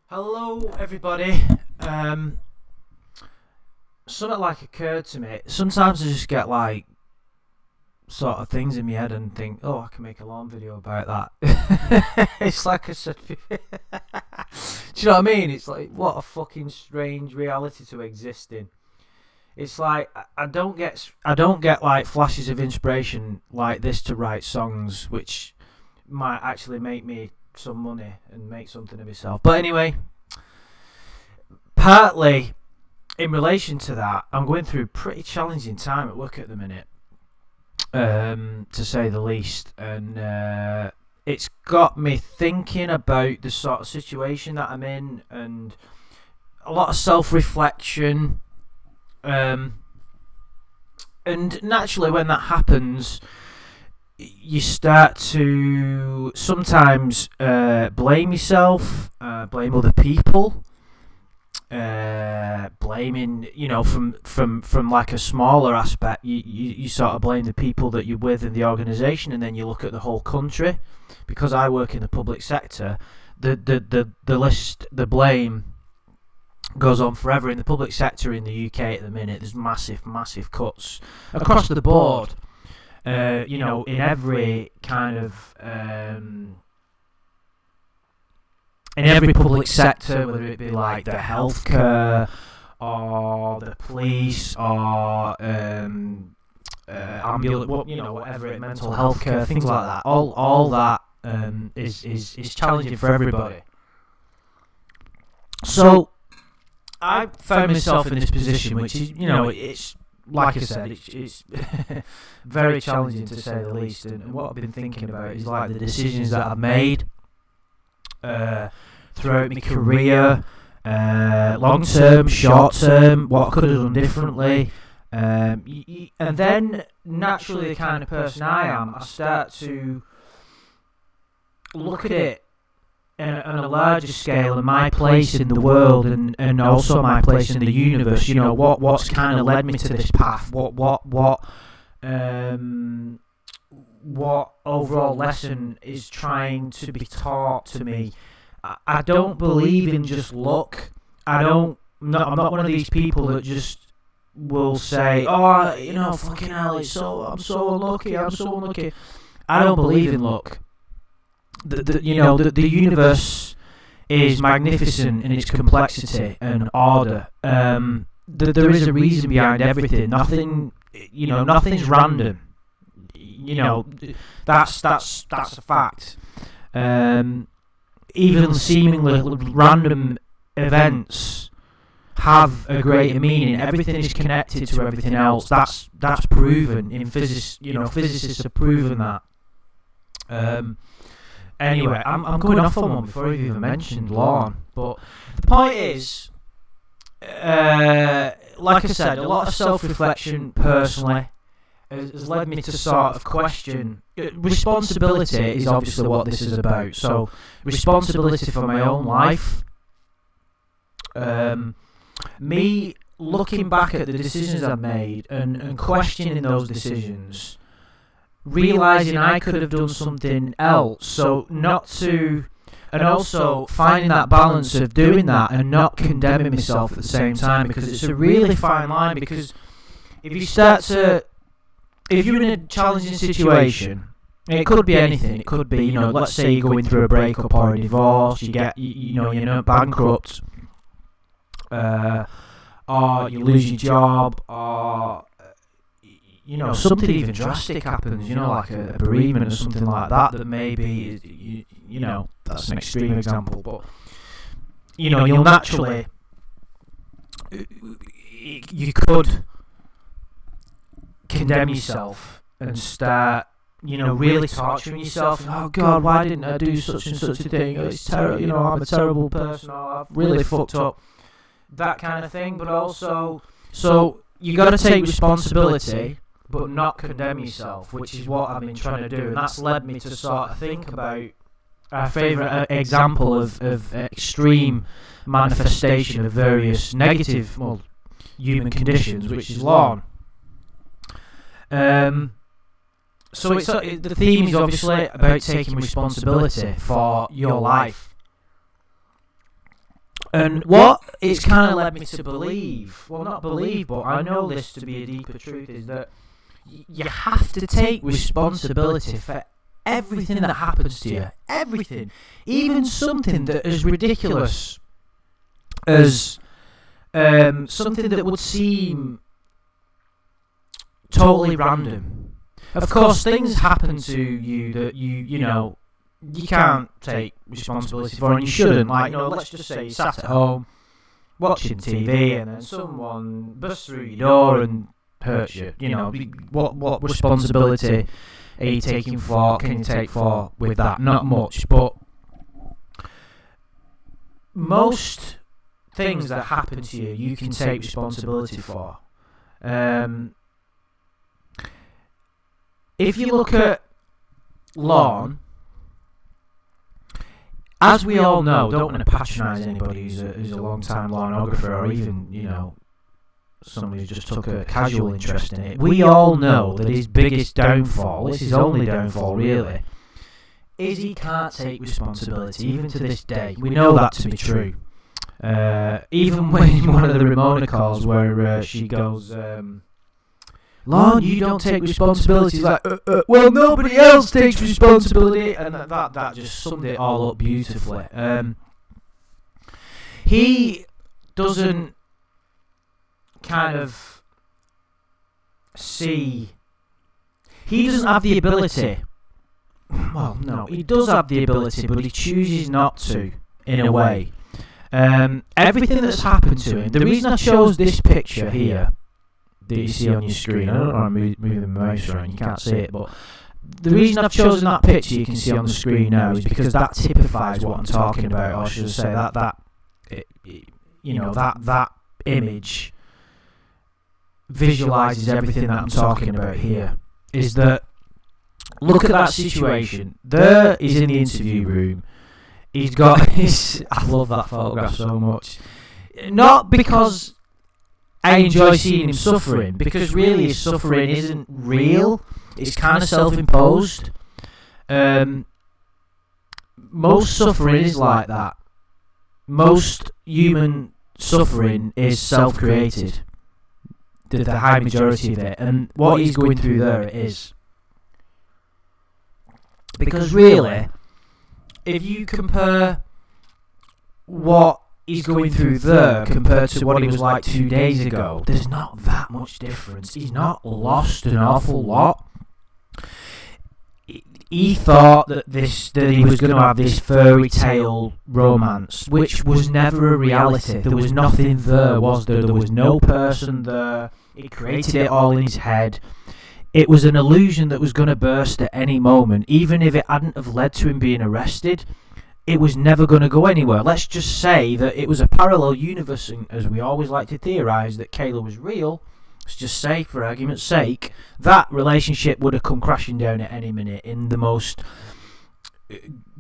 Hello, everybody. Something like occurred to me. Sometimes I just get like sort of things in my head and think, "Oh, I can make a Lorne video about that." It's like do you know what I mean? It's like what a fucking strange reality to exist in. It's like I don't get like flashes of inspiration like this to write songs, which might actually make me some money and make something of myself. But anyway, partly in relation to that, I'm going through a pretty challenging time at work at the minute, to say the least, and it's got me thinking about the sort of situation that I'm in and a lot of self-reflection. And naturally, when that happens, you start to sometimes blame yourself, blame other people, blaming, from like a smaller aspect. You sort of blame the people that you're with in the organisation, and then you look at the whole country. Because I work in the public sector, the list, the blame goes on forever. In the public sector in the UK at the minute, there's massive cuts across the board. In every kind of in every public sector, whether it be like the healthcare or the police or ambulance, whatever, mental health care, things like that. All that is challenging for everybody. So I found myself in this position, which is, it's like I said, it's very challenging to say the least. And what I've been thinking about is like the decisions that I've made throughout my career, long term, short term, what I could have done differently. And then naturally, the kind of person I am, I start to look at it on a larger scale and my place in the world, and also my place in the universe. What's kind of led me to this path. What overall lesson is trying to be taught to me. I don't believe in just luck. I'm not one of these people that just will say, "Oh, fucking hell, I'm so unlucky. I'm so unlucky." I don't believe in luck. The universe is magnificent in its complexity and order. There is a reason behind everything. Nothing's random. That's a fact. Even seemingly random events have a greater meaning. Everything is connected to everything else. That's proven in physics. Physicists have proven that. Anyway, I'm going off on one before I've even mentioned Lorne. But the point is, like I said, a lot of self-reflection personally has led me to sort of question. Responsibility is obviously what this is about. So, responsibility for my own life. Me looking back at the decisions I've made and questioning those decisions, realising I could have done something else. So and also finding that balance of doing that and not condemning myself at the same time, because it's a really fine line. Because if you're in a challenging situation, it could be anything. It could be, let's say you're going through a breakup or a divorce, you're bankrupt, or you lose your job, or something even drastic happens, like a bereavement or something like that. That maybe, that's an extreme example, but you'll naturally, you could condemn yourself and start, really torturing yourself. Oh God, why didn't I do such and such a thing? It's terrible. I'm a terrible person. Or I've really fucked up. That kind of thing. But also, so you got to take responsibility, but not condemn yourself, which is what I've been trying to do. And that's led me to sort of think about a favourite example of extreme manifestation of various negative, human conditions, which is Lorne. So the theme is obviously about taking responsibility for your life. And what it's kind of led me to believe, well, not believe, but I know this to be a deeper truth, is that you have to take responsibility for everything that happens to you. Everything. Even something that is ridiculous as something that would seem totally random. Of course, things happen to you that you know, you can't take responsibility for, and you shouldn't. Like, you know, let's just say you sat at home watching TV and then someone bursts through your door and hurts you. You know, what responsibility are you taking for? Can you take for with that? Not much, but most things that happen to you, you can take responsibility for. If you look at Lorne, as we all know, don't want to patronise anybody who's a long-time Lorneographer, or even, you know, somebody who just took a casual interest in it. We all know that his biggest downfall, it's his only downfall really, is he can't take responsibility, even to this day. We know that to be true. Even when in one of the Ramona calls where she goes, Lorne, you don't take responsibility. He's like, well, nobody else takes responsibility, and that just summed it all up beautifully. He doesn't kind of see. He doesn't have the ability. Well, no, he does have the ability, but he chooses not to, in a way. Everything that's happened to him. The reason I chose this picture here that you see on your screen, I don't know why I'm moving my mouse around, you can't see it, but the reason I've chosen that picture you can see on the screen now is because that typifies what I'm talking about, or should I say that image visualises everything that I'm talking about here. Is that, look at that situation. There he's in the interview room. He's got his, I love that photograph so much. Not because I enjoy seeing him suffering, because really his suffering isn't real. It's kind of self-imposed. Most suffering is like that. Most human suffering is self-created. The high majority of it. And what he's going through there it is. Because really, if you compare what he's going through there compared to what he was like 2 days ago, there's not that much difference. He's not lost an awful lot. He thought that he was going to have this fairy tale romance, which was never a reality. There was nothing there, was there? There was no person there. He created it all in his head. It was an illusion that was going to burst at any moment. Even if it hadn't have led to him being arrested, it was never going to go anywhere. Let's just say that it was a parallel universe, and as we always like to theorise that Kayla was real, let's just say, for argument's sake, that relationship would have come crashing down at any minute in the most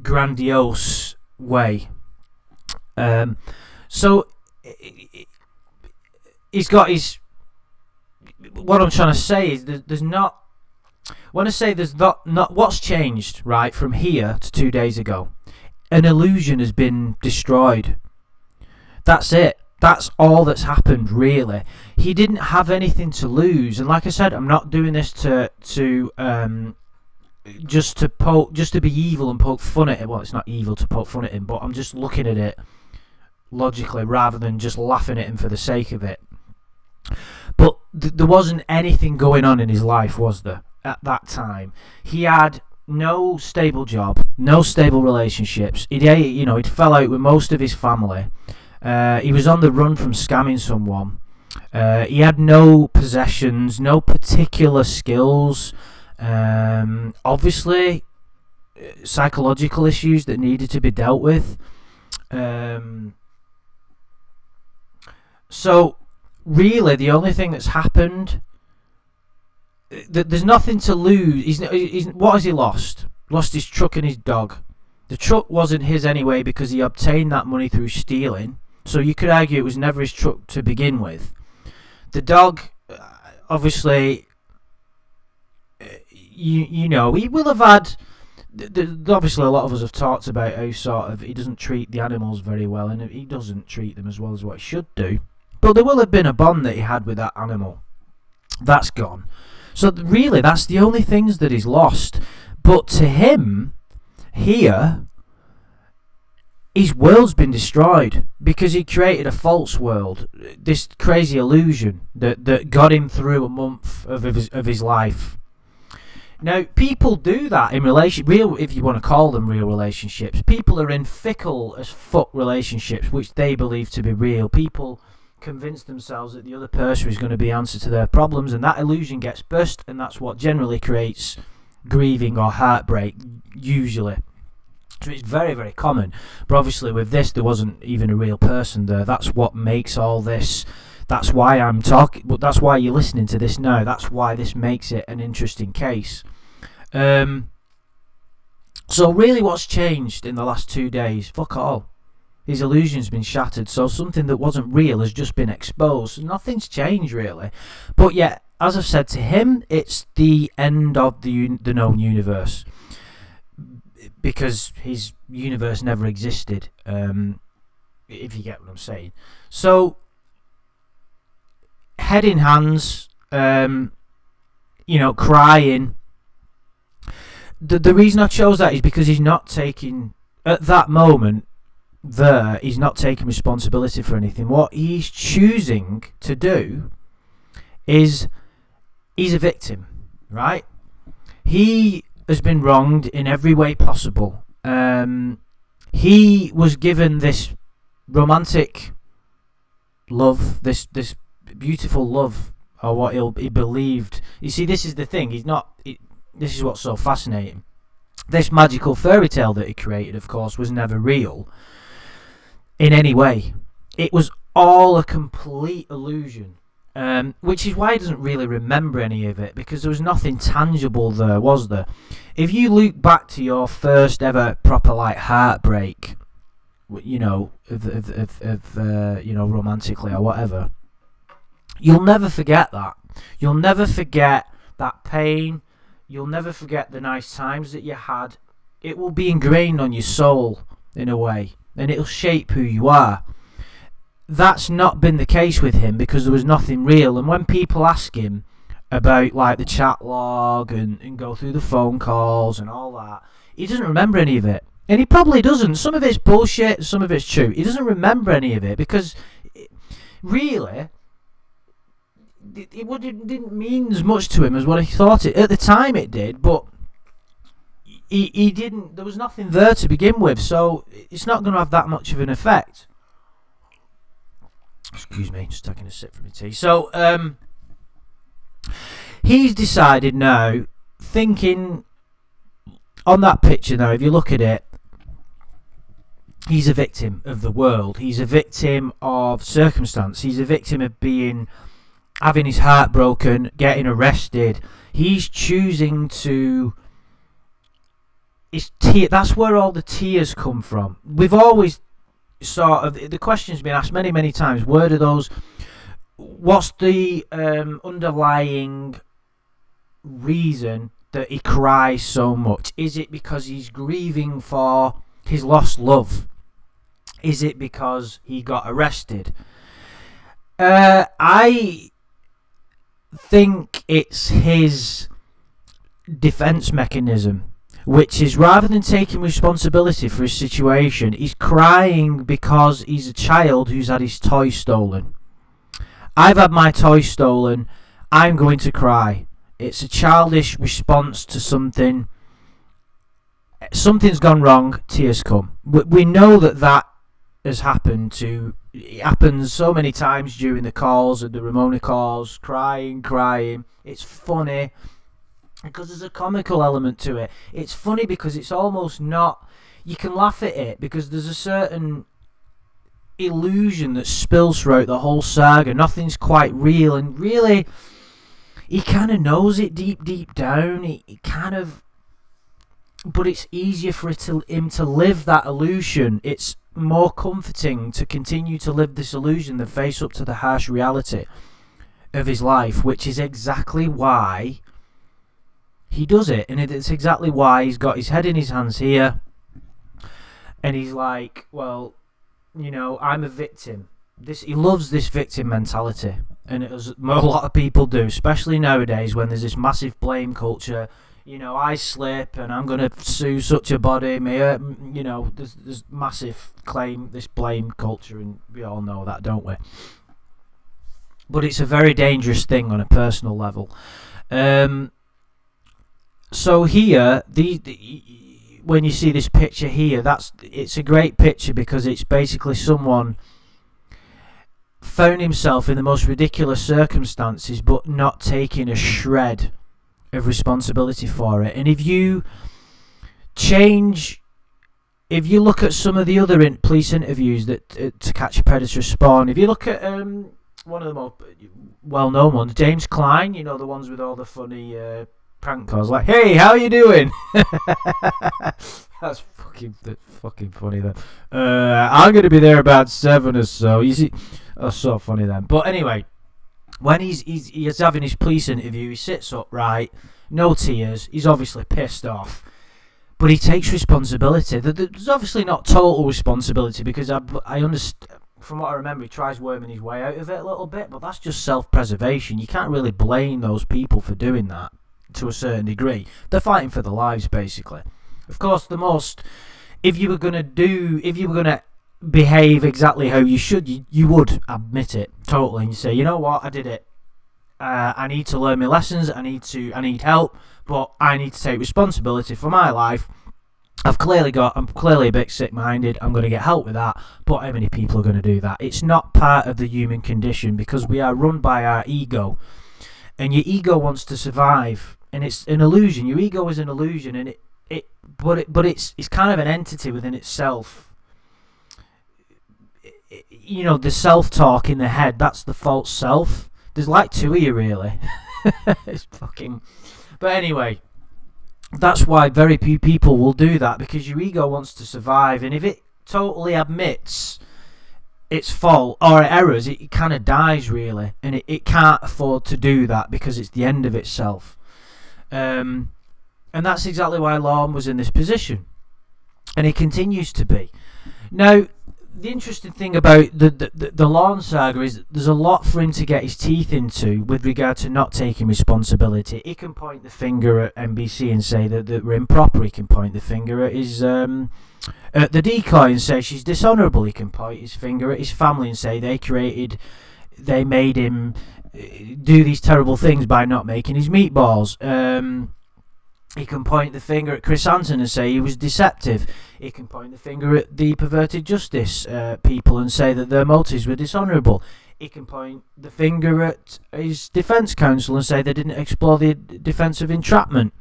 grandiose way. So he's got his... What I'm trying to say is there's not... When I say there's not what's changed, right, from here to 2 days ago, an illusion has been destroyed. That's it. That's all that's happened, really. He didn't have anything to lose, and like I said, I'm not doing this to just to be evil and poke fun at it. Well, it's not evil to poke fun at him, but I'm just looking at it logically rather than just laughing at him for the sake of it. But there wasn't anything going on in his life, was there, at that time? He had no stable job, no stable relationships. He'd fell out with most of his family. He was on the run from scamming someone. He had no possessions, no particular skills. Obviously, psychological issues that needed to be dealt with. So, really, the only thing that's happened... There's nothing to lose. What has he lost? Lost his truck and his dog. The truck wasn't his anyway because he obtained that money through stealing. So you could argue it was never his truck to begin with. The dog, obviously, he will have had obviously a lot of us have talked about how sort of he doesn't treat the animals very well, and he doesn't treat them as well as what he should do. But there will have been a bond that he had with that animal. That's gone. So really, that's the only things that he's lost. But to him, here, his world's been destroyed because he created a false world, this crazy illusion that got him through a month of his life. Now, people do that in real, if you want to call them real relationships. People are in fickle as fuck relationships, which they believe to be real. People convince themselves that the other person is going to be answer to their problems, and that illusion gets burst, and that's what generally creates grieving or heartbreak, usually. So it's very, very common. But obviously with this, there wasn't even a real person there. That's what makes all this. That's why I'm talking. But that's why you're listening to this now. That's why this makes it an interesting case. So really, what's changed in the last 2 days? Fuck all. His illusion's been shattered. So something that wasn't real has just been exposed. Nothing's changed really. But yet, as I've said, to him, it's the end of the known universe, because his universe never existed. If you get what I'm saying. So, head in hands, crying. The reason I chose that is because he's not taking, at that moment there, he's not taking responsibility for anything. What he's choosing to do is, he's a victim, right? He has been wronged in every way possible. He was given this romantic love, this beautiful love, or what he believed. You see, this is the thing. This is what's so fascinating. This magical fairy tale that he created, of course, was never real in any way. It was all a complete illusion, which is why he doesn't really remember any of it, because there was nothing tangible there, was there? If you look back to your first ever proper heartbreak, romantically or whatever, you'll never forget that. You'll never forget that pain. You'll never forget the nice times that you had. It will be ingrained on your soul in a way, and it'll shape who you are. That's not been the case with him because there was nothing real. And when people ask him about the chat log and go through the phone calls and all that, he doesn't remember any of it. And he probably doesn't. Some of it's bullshit, some of it's true. He doesn't remember any of it because really it didn't mean as much to him as what he thought it. At the time it did, but he didn't. There was nothing there to begin with, so it's not going to have that much of an effect. Excuse me, just taking a sip from my tea. So he's decided now, thinking on that picture now, if you look at it, he's a victim of the world. He's a victim of circumstance. He's a victim of having his heart broken, getting arrested. He's choosing to... That's where all the tears come from. We've always sort of... The question's been asked many, many times. Where do those... What's the underlying reason that he cries so much? Is it because he's grieving for his lost love? Is it because he got arrested? I think it's his defense mechanism, which is rather than taking responsibility for his situation, he's crying because he's a child who's had his toy stolen. I've had my toy stolen, I'm going to cry. It's a childish response to something. Something's gone wrong, tears come. We know that has happened it happens so many times during the calls and the Ramona calls, crying. It's funny because there's a comical element to it. It's funny because it's almost not, you can laugh at it because there's a certain illusion that spills throughout the whole saga. Nothing's quite real, and really he kind of knows it deep down. He kind of, but it's easier for him to live that illusion. It's more comforting to continue to live this illusion than face up to the harsh reality of his life, which is exactly why he does it, and it's exactly why he's got his head in his hands here, and he's like, well, you know, I'm a victim. He loves this victim mentality, and as a lot of people do, especially nowadays when there's this massive blame culture. You know, I slip and I'm gonna sue such a body. You know, there's massive blame culture, and we all know that, don't we? But it's a very dangerous thing on a personal level. So here, when you see this picture here, it's a great picture because it's basically someone found himself in the most ridiculous circumstances, but not taking a shred of responsibility for it. And if you look at some of the other police interviews that To Catch a Predator Spawn, if you look at one of the more well-known ones, James Clyne, you know, the ones with all the funny prank calls, like, hey, how you doing? That's fucking funny then. I'm going to be there about 7 or so. You see, that's so funny then. But anyway, when he's having his police interview, he sits upright, no tears, he's obviously pissed off, but he takes responsibility. There's obviously not total responsibility, because I understand, from what I remember, he tries worming his way out of it a little bit, but that's just self-preservation. You can't really blame those people for doing that to a certain degree. They're fighting for their lives, basically. Of course, if you were going to behave exactly how you should, you would admit it totally, and you say, you know what, I did it. I need to learn my lessons. I need help, but I need to take responsibility for my life. I'm clearly a bit sick-minded. I'm going to get help with that. But how many people are going to do that? It's not part of the human condition, because we are run by our ego, and your ego wants to survive, and it's an illusion. Your ego is an illusion, and it's kind of an entity within itself. You know, the self-talk in the head, that's the false self. There's like two of you, really. But anyway, that's why very few people will do that, because your ego wants to survive, and if it totally admits its fault or errors, it kind of dies, really, and it can't afford to do that, because it's the end of itself. And that's exactly why Lorne was in this position, and he continues to be. Now, the interesting thing about the Lorne saga is there's a lot for him to get his teeth into with regard to not taking responsibility. He can point the finger at NBC and say that we're improper. He can point the finger at at the decoy and say she's dishonourable. He can point his finger at his family and say they made him do these terrible things by not making his meatballs. He can point the finger at Chris Hansen and say he was deceptive. He can point the finger at the perverted justice people and say that their motives were dishonourable. He can point the finger at his defence counsel and say they didn't explore the defence of entrapment.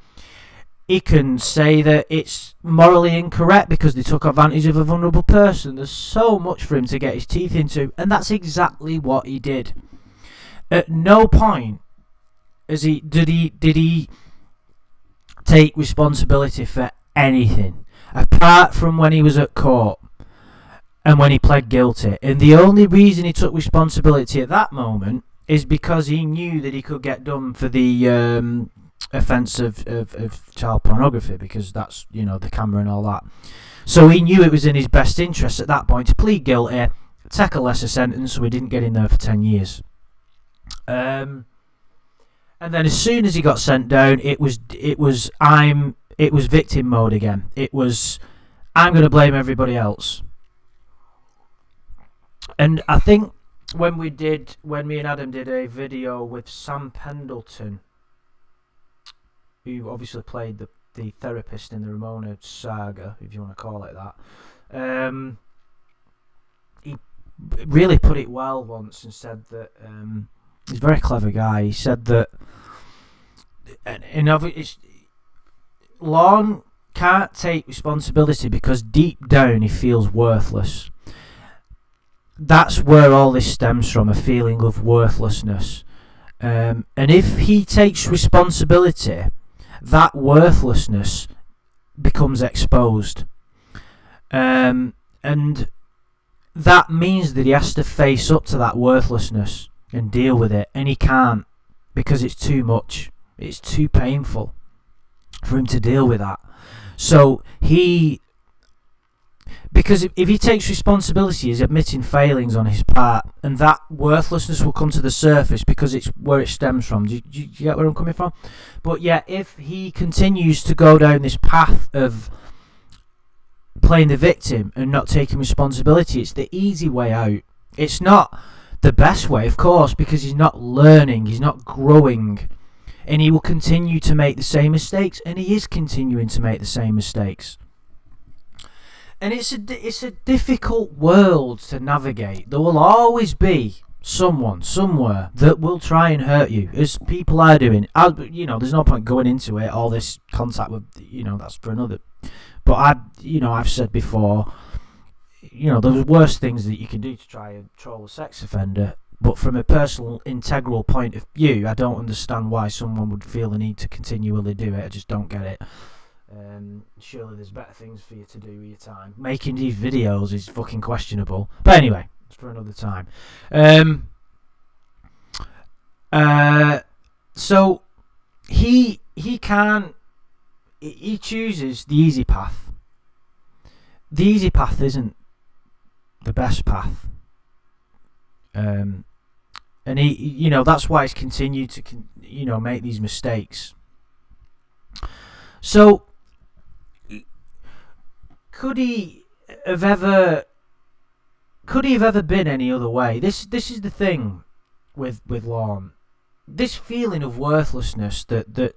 He can say that it's morally incorrect because they took advantage of a vulnerable person. There's so much for him to get his teeth into, and that's exactly what he did. At no point did he take responsibility for anything, apart from when he was at court and when he pled guilty. And the only reason he took responsibility at that moment is because he knew that he could get done for the offence of child pornography, because that's, you know, the camera and all that. So he knew it was in his best interest at that point to plead guilty, take a lesser sentence, so he didn't get in there for 10 years. And then as soon as he got sent down, it was victim mode again. It was, I'm going to blame everybody else. And I think when me and Adam did a video with Sam Pendleton, who obviously played the therapist in the Ramona saga, if you want to call it that, he really put it well once and said that, he's a very clever guy. He said that, Lorne can't take responsibility because deep down he feels worthless. That's where all this stems from, a feeling of worthlessness. And if he takes responsibility, that worthlessness becomes exposed. And that means that he has to face up to that worthlessness and deal with it, and he can't, because it's too much. It's too painful. for him to deal with that. So because if he takes responsibility, he's admitting failings on his part, and that worthlessness will come to the surface because it's where it stems from. Do you get where I'm coming from? But yeah, if he continues to go down this path of playing the victim and not taking responsibility, it's the easy way out. It's not the best way, of course, because he's not learning, he's not growing, and he will continue to make the same mistakes, and he is continuing to make the same mistakes. And it's a difficult world to navigate. There will always be someone somewhere that will try and hurt you, as people are doing. There's no point going into it. All this contact with, that's for another. But I've said before, there's worse things that you can do to try and troll a sex offender. But from a personal, integral point of view, I don't understand why someone would feel the need to continually do it. I just don't get it. Surely there's better things for you to do with your time. Making these videos is fucking questionable. But anyway, it's for another time. So he chooses the easy path. The easy path isn't the best path. And he, that's why he's continued to, make these mistakes. So, could he have ever been any other way? This is the thing with Lorne. This feeling of worthlessness that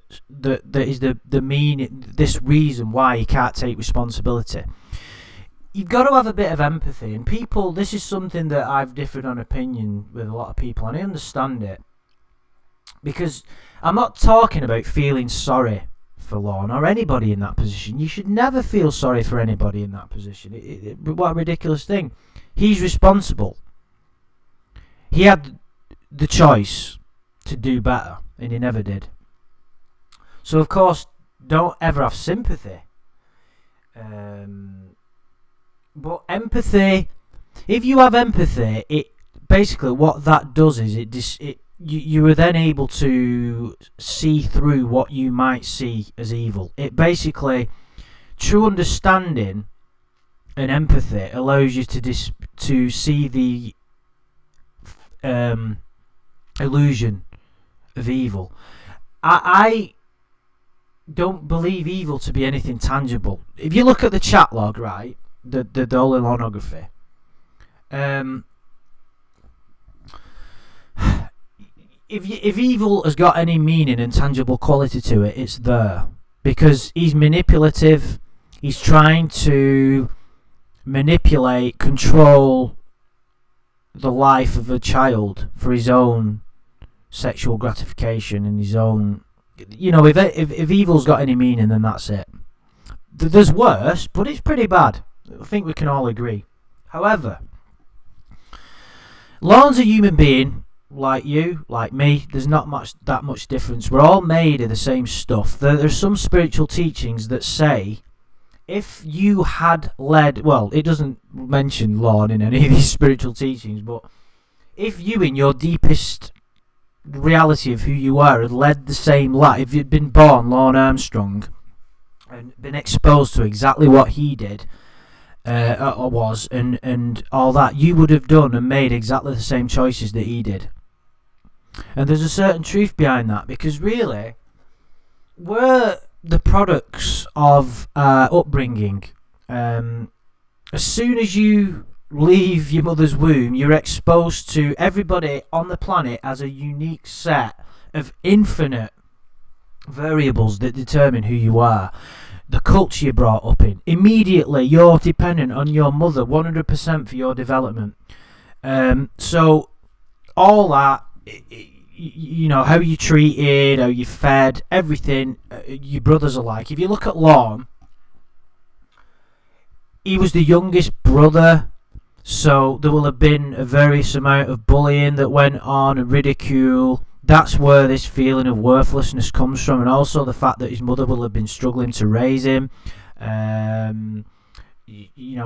is the meaning, this reason why he can't take responsibility. You've got to have a bit of empathy, and people, this is something that I've differed on opinion with a lot of people, and I understand it, because I'm not talking about feeling sorry for Lorne or anybody in that position. You should never feel sorry for anybody in that position. What a ridiculous thing. He's responsible. He had the choice to do better, and he never did. So of course, don't ever have sympathy. But empathy, if you have empathy, it basically what that does is you are then able to see through what you might see as evil. It basically, true understanding and empathy allows you to see the illusion of evil. I don't believe evil to be anything tangible. If you look at the chat log, right, the whole pornography, if evil has got any meaning and tangible quality to it, it's there. Because he's manipulative, he's trying to manipulate, control the life of a child for his own sexual gratification and his own... if evil's got any meaning, then that's it. There's worse, but it's pretty bad. I think we can all agree. However, Lorne's a human being, like you, like me. There's not that much difference. We're all made of the same stuff. There's some spiritual teachings that say, if you had led... Well, it doesn't mention Lorne in any of these spiritual teachings, but if you, in your deepest reality of who you are, had led the same life, if you'd been born Lorne Armstrong and been exposed to exactly what he did, or was, and all that, you would have done and made exactly the same choices that he did. And there's a certain truth behind that, because really, we're the products of upbringing. As soon as you leave your mother's womb, you're exposed to everybody on the planet as a unique set of infinite variables that determine who you are. The culture you're brought up in. Immediately, you're dependent on your mother 100% for your development. So, all that, how you treated, how you fed, everything, your brothers alike. If you look at Lorne, he was the youngest brother, so there will have been a various amount of bullying that went on and ridicule. That's where this feeling of worthlessness comes from, and also the fact that his mother will have been struggling to raise him. I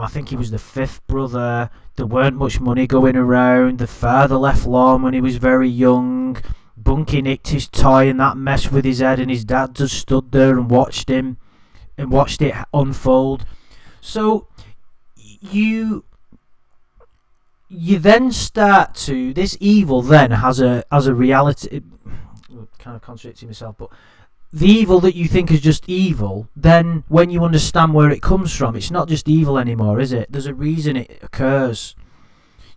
think he was the fifth brother. There weren't much money going around. The father left Lorne when he was very young. Bunky nicked his toy and that messed with his head, and his dad just stood there and watched it unfold. So you then start to, this evil then has a reality. Kind of contradicting myself, but the evil that you think is just evil, then when you understand where it comes from, it's not just evil anymore, is it? There's a reason it occurs.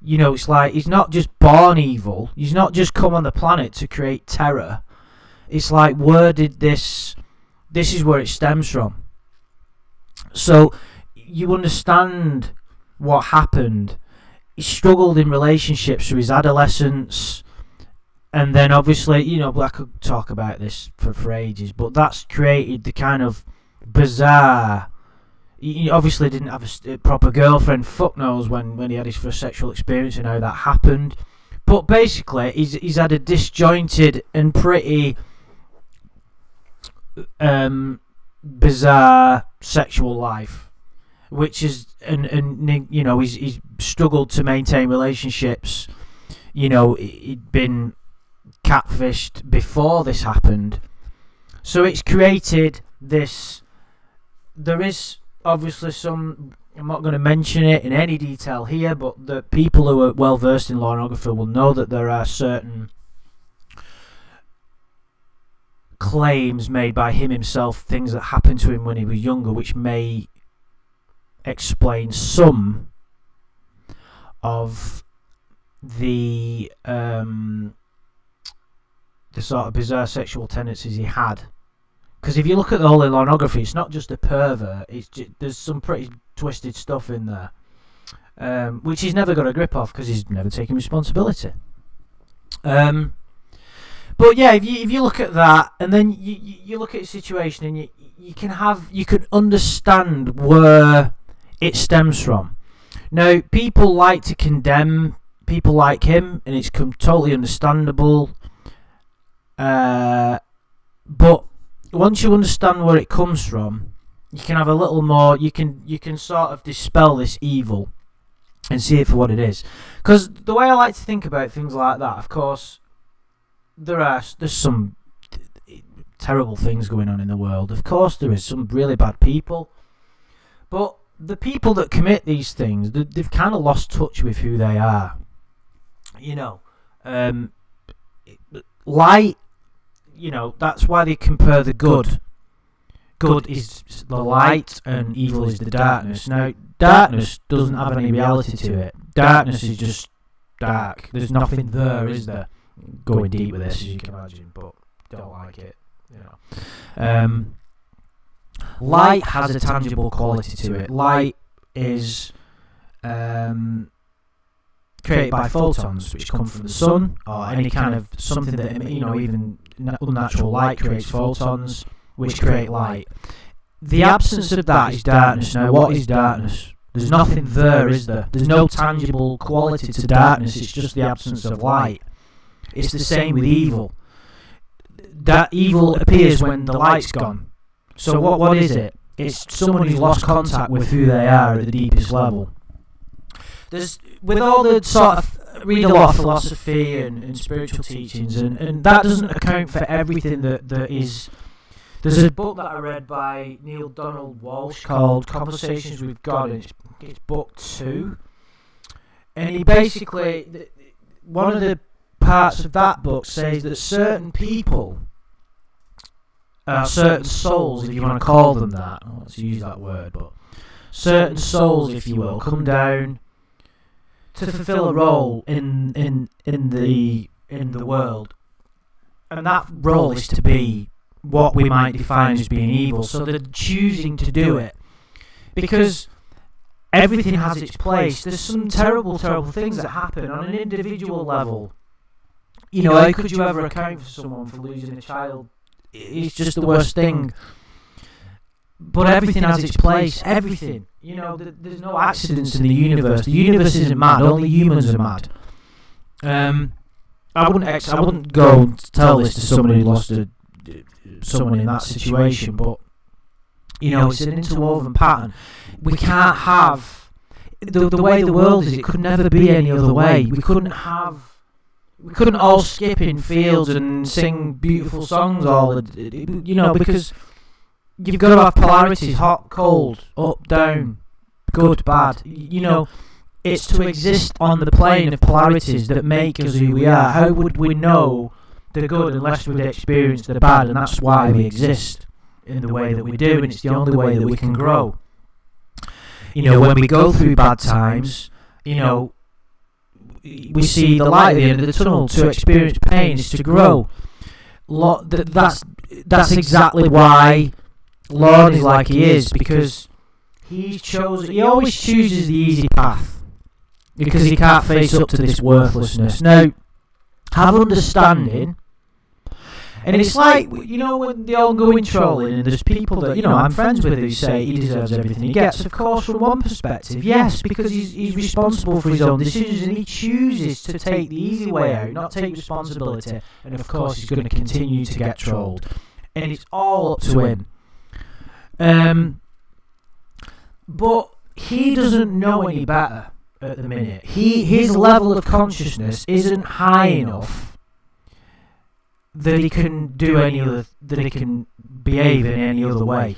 You know, it's like he's not just born evil. He's not just come on the planet to create terror. It's like, where did this is where it stems from. So you understand what happened. He struggled in relationships through his adolescence, and then obviously, you know, I could talk about this for ages, but that's created the kind of bizarre. He obviously didn't have a proper girlfriend. Fuck knows when he had his first sexual experience and how that happened. But basically, he's had a disjointed and pretty bizarre sexual life, which is and you know, he's struggled to maintain relationships. You know, he'd been catfished before this happened, so it's created this. There is obviously some, I'm not going to mention it in any detail here, but the people who are well versed in Lorneography will know that there are certain claims made by him himself, things that happened to him when he was younger, which may explain some of the sort of bizarre sexual tendencies he had. Because if you look at the whole in Lorneography, it's not just a pervert. There's some pretty twisted stuff in there, which he's never got a grip of because he's never taken responsibility. But yeah, if you look at that, and then you look at the situation, and you can understand where it stems from. Now, people like to condemn people like him, and it's totally understandable. But once you understand where it comes from, you can have a little more. You can sort of dispel this evil and see it for what it is. Because the way I like to think about things like that, of course, there's some terrible things going on in the world. Of course, there is some really bad people, but the people that commit these things, they've kind of lost touch with who they are. You know, light. You know, that's why they compare the good. Good is the light and evil is the darkness. Now, darkness doesn't have any reality to it. Darkness is just dark. There's nothing there, is there? Going deep with this, as you can imagine, but don't like it. You know, light has a tangible quality to it. Light is created by photons, which come from the sun, or any kind of something that, you know, even unnatural light creates photons, which create light. The absence of that is darkness. Now, what is darkness? There's nothing there, is there? There's no tangible quality to darkness. It's just the absence of light. It's the same with evil. That evil appears when the light's gone. So what is it? It's someone who's lost contact with who they are at the deepest level. With all the sort of, read a lot of philosophy and spiritual teachings, and that doesn't account for everything that is. There's a book that I read by Neil Donald Walsh called Conversations with God, and it's book 2. And he basically, one of the parts of that book says that certain people, certain souls, if you want to call them that, I don't want to use that word, but certain souls, if you will, come down to fulfill a role in the world, and that role is to be what we might define as being evil. So they're choosing to do it because everything has its place. There's some terrible things that happen on an individual level. You know, how could you ever account for someone for losing a child? It's just the worst thing. But everything has its place. Everything. You know, there's no accidents in the universe. The universe isn't mad. Only humans are mad. I wouldn't go and tell this to somebody who lost someone in that situation. But you know, it's an interwoven pattern. We can't have the way the world is. It could never be any other way. We couldn't have we couldn't all skip in fields and sing beautiful songs all the, because you've got to have polarities: hot, cold, up, down, good, bad. It's to exist on the plane of polarities that make us who we are. How would we know the good unless we'd experienced the bad? And that's why we exist in the way that we do, and it's the only way that we can grow. When we go through bad times, we see the light at the end of the tunnel. To experience pain is to grow. That's exactly why Lorne is like he is, because he always chooses the easy path, because he can't face up to this worthlessness. Now, have understanding. And it's like, when the ongoing trolling, and there's people that, I'm friends with who say he deserves everything he gets. Of course, from one perspective, yes, because he's responsible for his own decisions, and he chooses to take the easy way out, not take responsibility. And of course, he's going to continue to get trolled. And it's all up to him. But he doesn't know any better at the minute. His level of consciousness isn't high enough that he can that he can behave in any other way.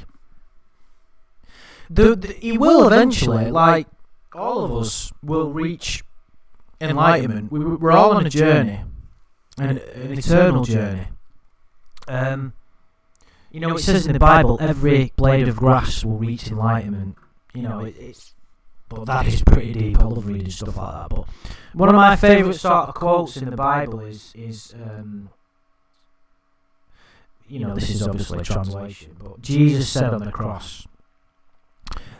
He will eventually, like all of us, will reach enlightenment. We're all on a journey, an eternal journey. It says in the Bible, every blade of grass will reach enlightenment. But that is pretty deep. I love reading stuff like that. But one of my favourite sort of quotes in the Bible is this is obviously a translation, but Jesus said on the cross,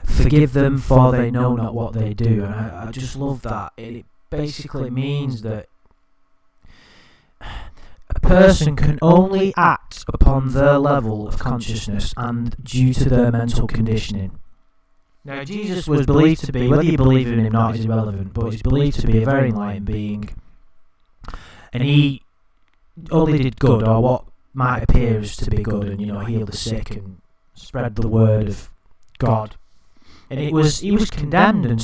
"Forgive them, for they know not what they do." And I just love that. It basically means that a person can only act upon their level of consciousness and due to their mental conditioning. Now, Jesus was believed to be, whether you believe in him or not is irrelevant, but he's believed to be a very enlightened being. And he only did good, or what might appear as to be good, and healed the sick and spread the word of God. And he was condemned and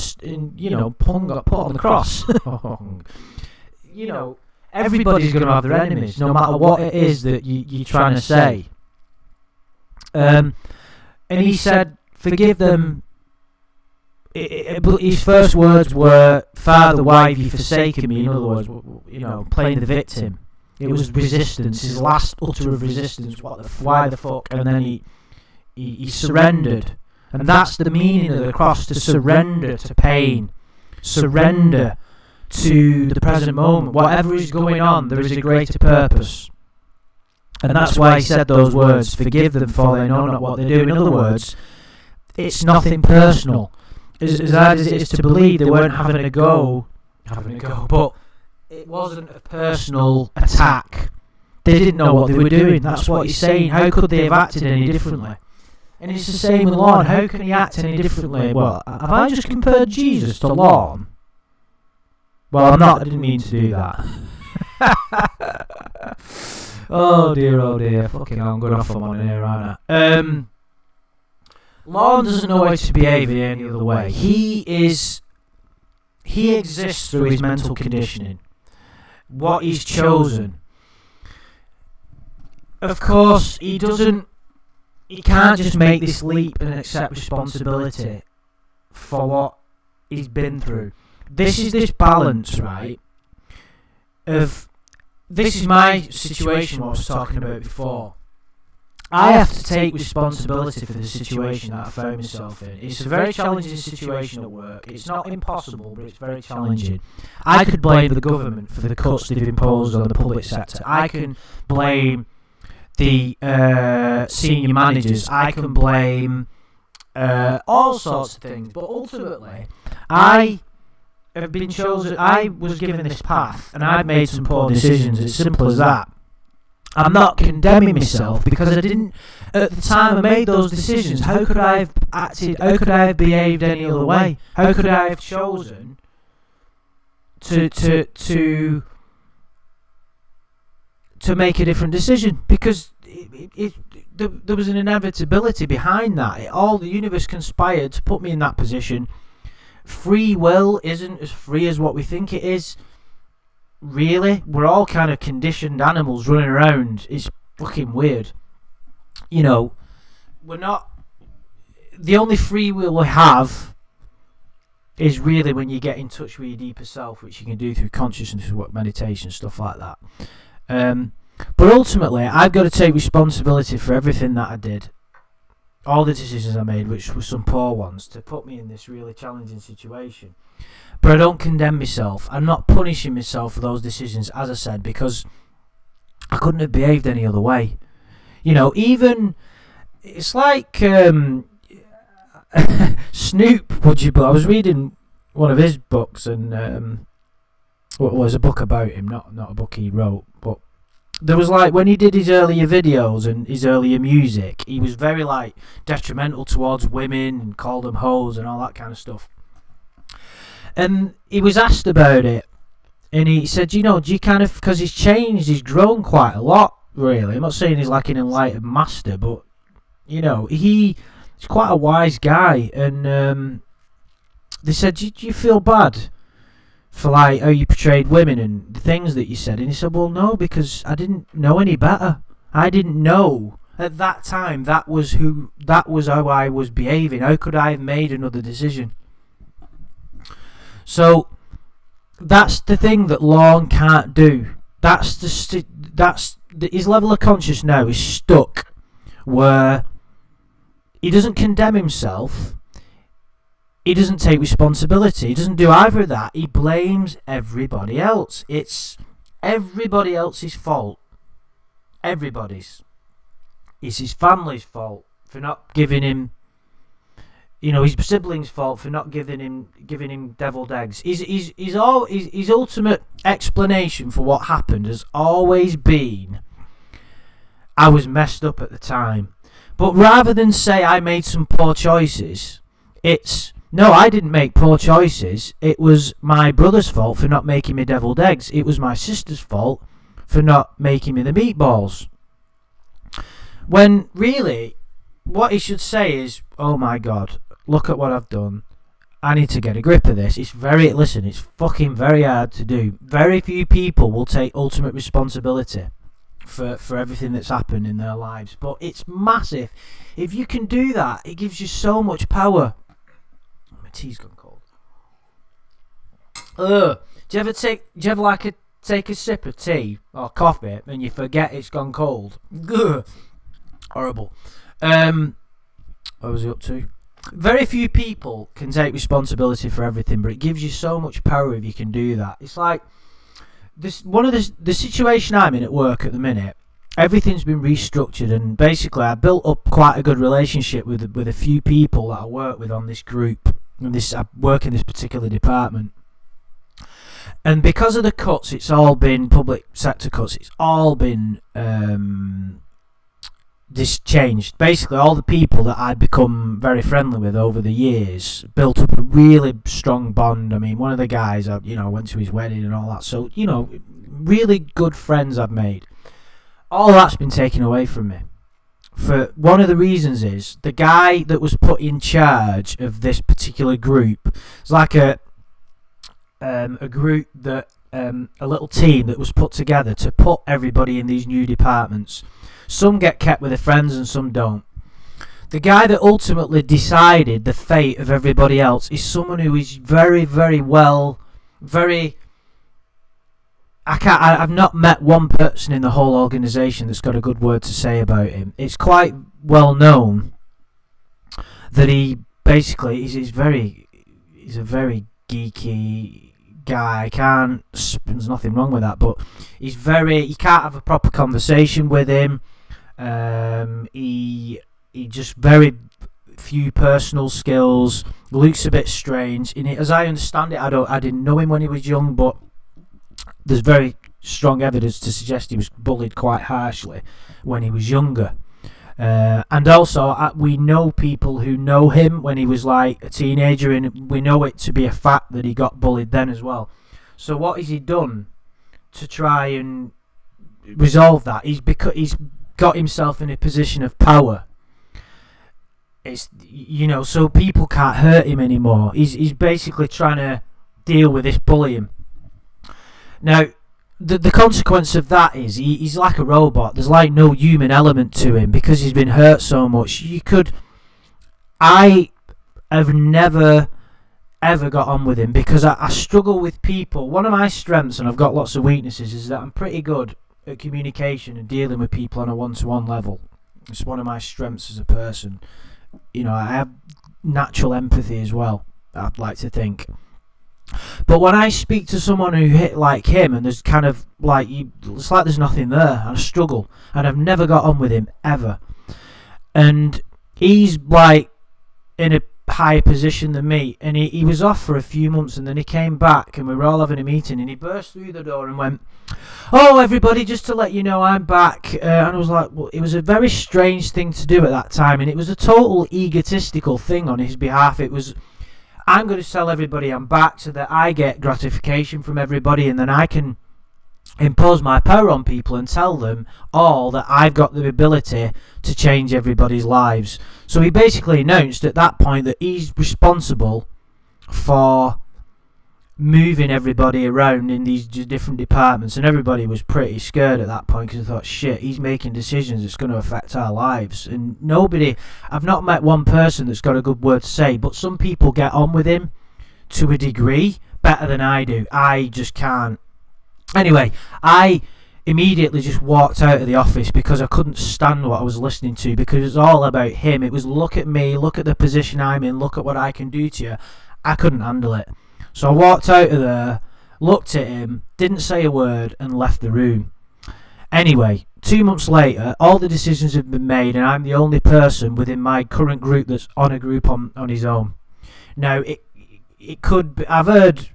got put on the cross. Everybody's going to have their enemies, no matter what it is that you're trying to say. And he said, "Forgive them." His first words were, "Father, why have you forsaken me?" In other words, playing the victim. It was resistance, his last utter of resistance. Why the fuck? And then he surrendered. And that's the meaning of the cross, to surrender to pain. Surrender to the present moment. Whatever is going on, there is a greater purpose. And that's why he said those words, "Forgive them, for they know not what they do." In other words, it's nothing personal. As hard as it is to believe, they weren't having a go, but it wasn't a personal attack. They didn't know what they were doing. That's what he's saying. How could they have acted any differently? And it's the same with Lorne. How can he act any differently? Well, have I just compared Jesus to Lorne? Well, I'm not. I didn't mean to do that. Oh dear. Fucking hell, I'm going off on here, aren't I? Lorne doesn't know how to behave in any other way. He exists through his mental conditioning. What he's chosen. Of course, he can't just make this leap and accept responsibility for what he's been through. This is this balance, right? This is my situation, what I was talking about before. I have to take responsibility for the situation that I found myself in. It's a very challenging situation at work. It's not impossible, but it's very challenging. I could blame the government for the cuts they've imposed on the public sector. I can blame the senior managers. I can blame all sorts of things. But ultimately, I have been chosen. I was given this path, and I've made some poor decisions. It's simple as that. I'm not condemning myself because I didn't, at the time I made those decisions. How could I have acted? How could I have behaved any other way? How could I have chosen to make a different decision? Because there was an inevitability behind that. All the universe conspired to put me in that position. Free will isn't as free as what we think it is. really, we're all kind of conditioned animals running around. It's fucking weird. You know, we're not. The only free will we have is really when you get in touch with your deeper self, which you can do through consciousness work, meditation, stuff like that. But ultimately, I've got to take responsibility for everything that I did. All the decisions I made, which were some poor ones, to put me in this really challenging situation. But I don't condemn myself. I'm not punishing myself for those decisions, as I said, because I couldn't have behaved any other way. You know, even, it's like Snoop, would you? But I was reading one of his books, and it was a book about him, not a book he wrote, but there was like, when he did his earlier videos and his earlier music, he was very like detrimental towards women and called them hoes and all that kind of stuff. And he was asked about it, and he said, you know, do you kind of, because he's changed, he's grown quite a lot, really. I'm not saying he's like an enlightened master, but, you know, he's quite a wise guy. And they said, do you feel bad for like how you portrayed women and the things that you said? And he said, well, no, because I didn't know any better. I didn't know at that time that was how I was behaving. How could I have made another decision? So that's the thing that Lorne can't do. His level of consciousness now is stuck where he doesn't condemn himself. He doesn't take responsibility. He doesn't do either of that. He blames everybody else. It's everybody else's fault. Everybody's. It's his family's fault for not giving him, you know, his siblings' fault for not giving him deviled eggs. His ultimate explanation for what happened has always been, I was messed up at the time. But rather than say I made some poor choices, it's, no, I didn't make poor choices. It was my brother's fault for not making me deviled eggs. It was my sister's fault for not making me the meatballs. When really, what he should say is, oh my God, look at what I've done. I need to get a grip of this. It's fucking very hard to do. Very few people will take ultimate responsibility for everything that's happened in their lives. But it's massive. If you can do that, it gives you so much power. Tea's gone cold. Do you ever take a sip of tea or coffee and you forget it's gone cold? Ugh. Horrible. What was he up to? Very few people can take responsibility for everything, but it gives you so much power if you can do that. It's like this. The situation I'm in at work at the minute. Everything's been restructured, and basically I built up quite a good relationship with a few people that I work with on this group. I work in this particular department, and because of the cuts, it's all been public sector cuts. It's all been changed. Basically, all the people that I'd become very friendly with over the years built up a really strong bond. I mean, one of the guys, I went to his wedding and all that. So, really good friends I've made. All that's been taken away from me. For one of the reasons is the guy that was put in charge of this particular group. It's like a group that a little team that was put together to put everybody in these new departments. Some get kept with their friends and some don't. The guy that ultimately decided the fate of everybody else is someone who is very, very well, I've not met one person in the whole organisation that's got a good word to say about him. It's quite well known that he basically he's a very geeky guy. There's nothing wrong with that, but you can't have a proper conversation with him. He just very few personal skills. Looks a bit strange. As I understand it, I didn't know him when he was young, but there's very strong evidence to suggest he was bullied quite harshly when he was younger. And also, we know people who know him when he was like a teenager, and we know it to be a fact that he got bullied then as well. So what has he done to try and resolve that? He's got himself in a position of power. It's so people can't hurt him anymore. He's basically trying to deal with this bullying. Now, the consequence of that is he's like a robot. There's like no human element to him because he's been hurt so much. I have never ever got on with him because I struggle with people. One of my strengths, and I've got lots of weaknesses, is that I'm pretty good at communication and dealing with people on a one-to-one level. It's one of my strengths as a person. I have natural empathy as well, I'd like to think. But when I speak to someone who hit like him, and there's kind of like it's like there's nothing there, and I struggle, and I've never got on with him ever. And he's like in a higher position than me, and he was off for a few months, and then he came back, and we were all having a meeting, and he burst through the door and went, "Oh, everybody, just to let you know, I'm back." And I was like, well, it was a very strange thing to do at that time, and it was a total egotistical thing on his behalf. It was, I'm going to tell everybody I'm back so that I get gratification from everybody, and then I can impose my power on people and tell them all that I've got the ability to change everybody's lives. So he basically announced at that point that he's responsible for moving everybody around in these different departments, and everybody was pretty scared at that point because they thought, shit, he's making decisions that's going to affect our lives. And I've not met one person that's got a good word to say, but some people get on with him to a degree better than I do. I just can't. Anyway, I immediately just walked out of the office because I couldn't stand what I was listening to, because it was all about him. It was, look at me, look at the position I'm in, look at what I can do to you. I couldn't handle it. So I walked out of there, looked at him, didn't say a word, and left the room. Anyway, 2 months later, all the decisions have been made, and I'm the only person within my current group that's on a group on his own. Now, it could be, I've heard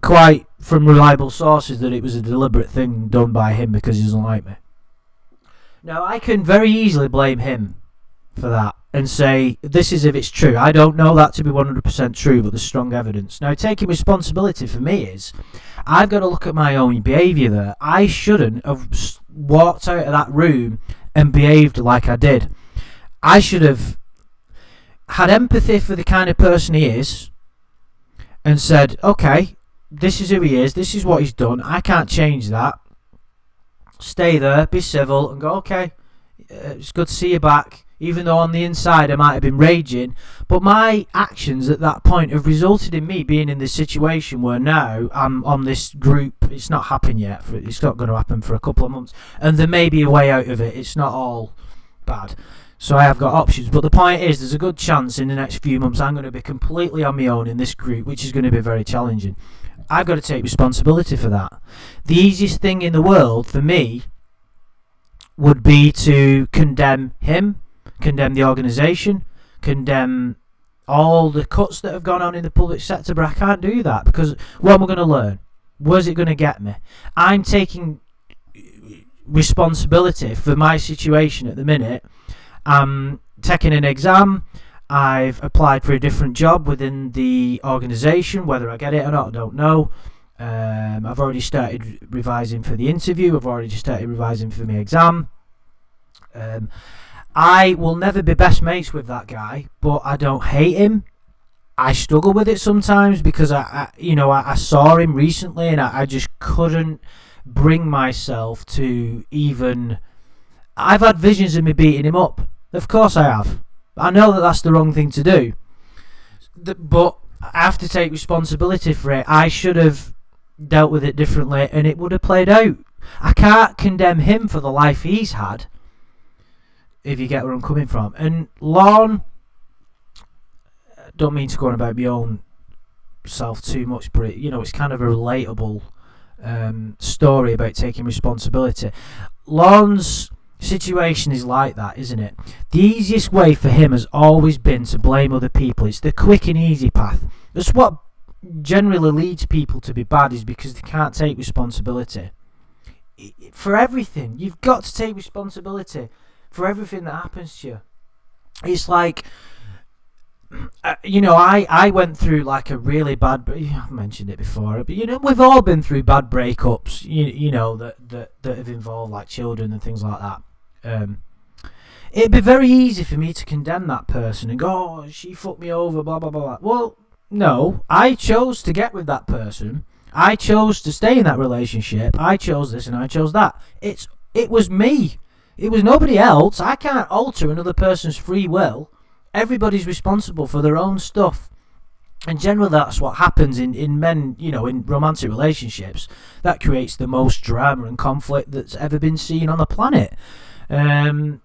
quite from reliable sources that it was a deliberate thing done by him because he doesn't like me. Now, I can very easily blame him for that and say, this is if it's true. I don't know that to be 100% true, but there's strong evidence. Now, taking responsibility for me is, I've got to look at my own behaviour there. I shouldn't have walked out of that room and behaved like I did. I should have had empathy for the kind of person he is and said, okay, this is who he is, this is what he's done, I can't change that. Stay there, be civil, and go, okay, it's good to see you back. Even though on the inside I might have been raging, but my actions at that point have resulted in me being in this situation where now I'm on this group. It's not happened yet. It's not going to happen for a couple of months, and there may be a way out of it. It's not all bad. So I have got options, but the point is, there's a good chance in the next few months I'm going to be completely on my own in this group, which is going to be very challenging. I've got to take responsibility for that. The easiest thing in the world for me would be to condemn him, condemn the organisation, condemn all the cuts that have gone on in the public sector, but I can't do that because what am I going to learn? Where's it going to get me? I'm taking responsibility for my situation at the minute. I'm taking an exam. I've applied for a different job within the organisation. Whether I get it or not, I don't know. I've already started revising for the interview. I've already started revising for my exam. I will never be best mates with that guy, but I don't hate him. I struggle with it sometimes because I saw him recently and I just couldn't bring myself to even. I've had visions of me beating him up. Of course I have. I know that that's the wrong thing to do, but I have to take responsibility for it. I should have dealt with it differently and it would have played out. I can't condemn him for the life he's had, if you get where I'm coming from. And Lorne, don't mean to go on about my own self too much, but it's kind of a relatable story about taking responsibility. Lorne's situation is like that, isn't it? The easiest way for him has always been to blame other people. It's the quick and easy path. That's what generally leads people to be bad, is because they can't take responsibility for everything. You've got to take responsibility for everything that happens to you. It's like, I went through like a really bad. I've mentioned it before, but we've all been through bad breakups. That have involved like children and things like that. It'd be very easy for me to condemn that person and go, "Oh, she fucked me over," blah blah blah. Well, no, I chose to get with that person. I chose to stay in that relationship. I chose this and I chose that. It was me. It was nobody else. I can't alter another person's free will. Everybody's responsible for their own stuff. And generally that's what happens in men, in romantic relationships. That creates the most drama and conflict that's ever been seen on the planet. And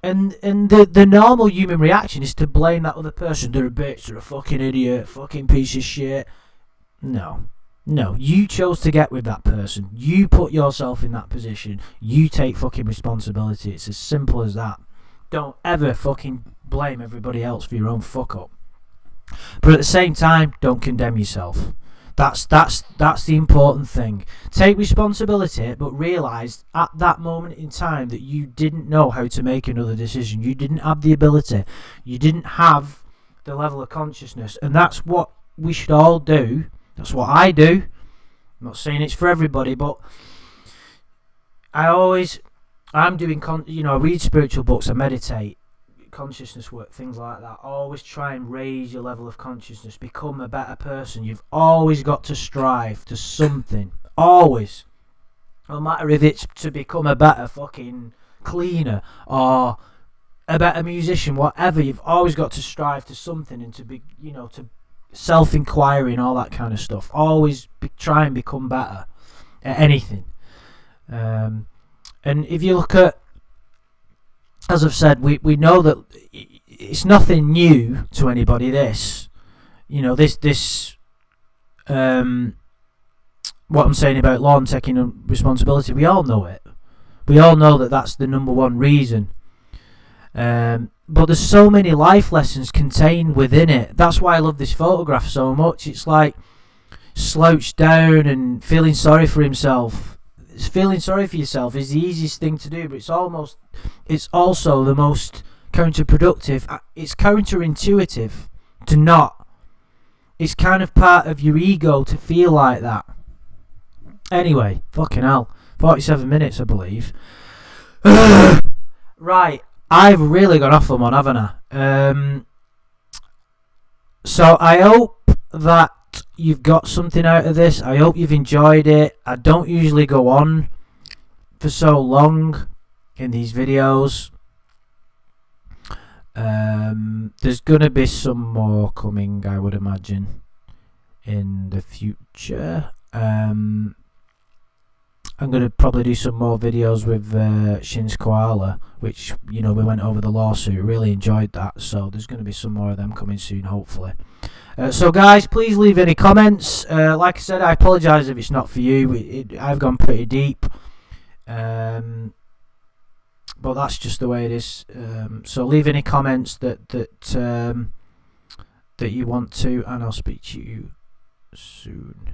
the normal human reaction is to blame that other person. They're a bitch, they're a fucking idiot, fucking piece of shit. No, you chose to get with that person. You put yourself in that position. You take fucking responsibility. It's as simple as that. Don't ever fucking blame everybody else for your own fuck up. But at the same time, don't condemn yourself. That's the important thing. Take responsibility, but realise at that moment in time that you didn't know how to make another decision. You didn't have the ability. You didn't have the level of consciousness. And that's what we should all do. That's what I do. I'm not saying it's for everybody, but I'm doing, I read spiritual books, I meditate, consciousness work, things like that. Always try and raise your level of consciousness, become a better person. You've always got to strive to something. Always. No matter if it's to become a better fucking cleaner or a better musician, whatever, you've always got to strive to something and to be, to self-inquiry and all that kind of stuff. Always try and become better at anything. And if you look at, as I've said, we know that it's nothing new to anybody. This what I'm saying about Lorne taking responsibility, we all know it. We all know that that's the number one reason. But there's so many life lessons contained within it. That's why I love this photograph so much. It's like slouched down and feeling sorry for himself. Feeling sorry for yourself is the easiest thing to do, but it's also the most counterproductive. It's counterintuitive to not. It's kind of part of your ego to feel like that. Anyway, fucking hell, 47 minutes I believe. Right, I've really gone off on one, haven't I? So I hope that you've got something out of this. I hope you've enjoyed it. I don't usually go on for so long in these videos. There's gonna be some more coming, I would imagine, in the future. I'm gonna probably do some more videos with Shin's Koala, which we went over the lawsuit. Really enjoyed that, so there's gonna be some more of them coming soon, hopefully. So guys, please leave any comments. Like I said, I apologise if it's not for you. I've gone pretty deep, but that's just the way it is. So leave any comments that you want to, and I'll speak to you soon.